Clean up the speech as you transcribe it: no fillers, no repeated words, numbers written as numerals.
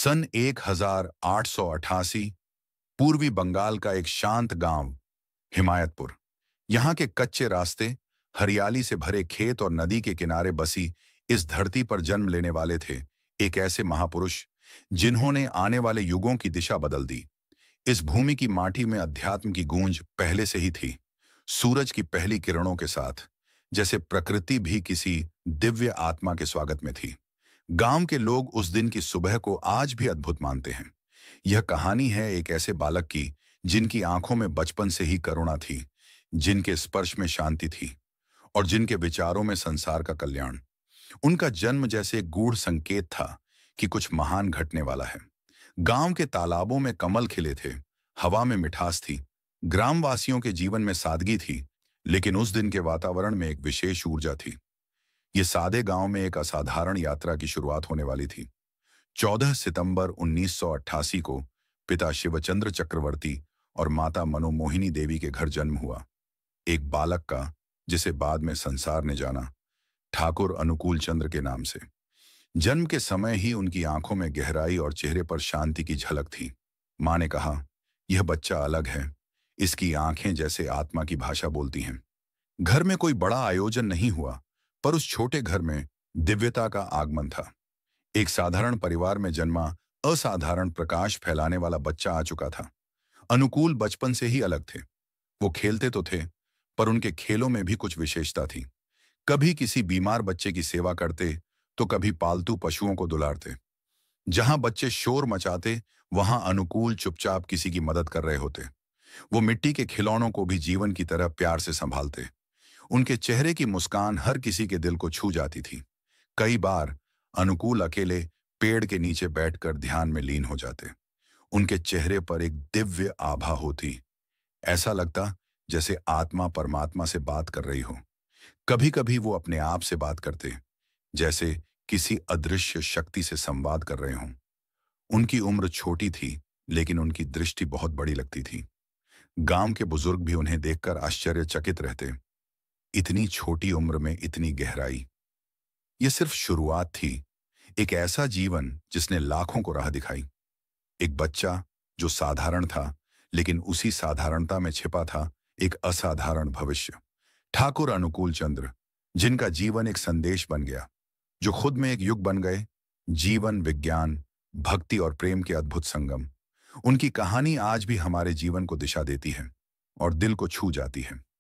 सन 1888 पूर्वी बंगाल का एक शांत गांव हिमायतपुर। यहाँ के कच्चे रास्ते, हरियाली से भरे खेत और नदी के किनारे बसी इस धरती पर जन्म लेने वाले थे एक ऐसे महापुरुष जिन्होंने आने वाले युगों की दिशा बदल दी। इस भूमि की माटी में अध्यात्म की गूंज पहले से ही थी, सूरज की पहली किरणों के साथ, जैसे प्रकृति भी किसी दिव्य आत्मा के स्वागत में थी। गांव के लोग उस दिन की सुबह को आज भी अद्भुत मानते हैं। यह कहानी है एक ऐसे बालक की जिनकी आंखों में बचपन से ही करुणा थी, जिनके स्पर्श में शांति थी और जिनके विचारों में संसार का कल्याण। उनका जन्म जैसे एक गूढ़ संकेत था कि कुछ महान घटने वाला है। गांव के तालाबों में कमल खिले थे, हवा में मिठास थी, ग्रामवासियों के जीवन में सादगी थी, लेकिन उस दिन के वातावरण में एक विशेष ऊर्जा थी। ये सादे गांव में एक असाधारण यात्रा की शुरुआत होने वाली थी। 14 सितंबर 1988 को पिता शिवचंद्र चक्रवर्ती और माता मनोमोहिनी देवी के घर जन्म हुआ, एक बालक का जिसे बाद में संसार ने जाना ठाकुर अनुकूल चंद्र के नाम से। जन्म के समय ही उनकी आंखों में गहराई और चेहरे पर शांति की झलक थी। मां ने कहा, यह बच्चा अलग है, इसकी आंखें जैसे आत्मा की भाषा बोलती हैं। घर में कोई बड़ा आयोजन नहीं हुआ, पर उस छोटे घर में दिव्यता का आगमन था। एक साधारण परिवार में जन्मा असाधारण प्रकाश फैलाने वाला बच्चा आ चुका था। अनुकूल बचपन से ही अलग थे। वो खेलते तो थे, पर उनके खेलों में भी कुछ विशेषता थी। कभी किसी बीमार बच्चे की सेवा करते, तो कभी पालतू पशुओं को दुलारते। जहां बच्चे शोर मचाते, वहां अनुकूल चुपचाप किसी की मदद कर रहे होते। वो मिट्टी के खिलौनों को भी जीवन की तरह प्यार से संभालते। उनके चेहरे की मुस्कान हर किसी के दिल को छू जाती थी। कई बार अनुकूल अकेले पेड़ के नीचे बैठकर ध्यान में लीन हो जाते। उनके चेहरे पर एक दिव्य आभा होती, ऐसा लगता जैसे आत्मा परमात्मा से बात कर रही हो। कभी कभी वो अपने आप से बात करते, जैसे किसी अदृश्य शक्ति से संवाद कर रहे हों। उनकी उम्र छोटी थी, लेकिन उनकी दृष्टि बहुत बड़ी लगती थी। गांव के बुजुर्ग भी उन्हें देखकर आश्चर्यचकित रहते। इतनी छोटी उम्र में इतनी गहराई। यह सिर्फ शुरुआत थी, एक ऐसा जीवन जिसने लाखों को राह दिखाई। एक बच्चा जो साधारण था, लेकिन उसी साधारणता में छिपा था एक असाधारण भविष्य। ठाकुर अनुकूल चंद्र, जिनका जीवन एक संदेश बन गया, जो खुद में एक युग बन गए। जीवन, विज्ञान, भक्ति और प्रेम के अद्भुत संगम। उनकी कहानी आज भी हमारे जीवन को दिशा देती है और दिल को छू जाती है।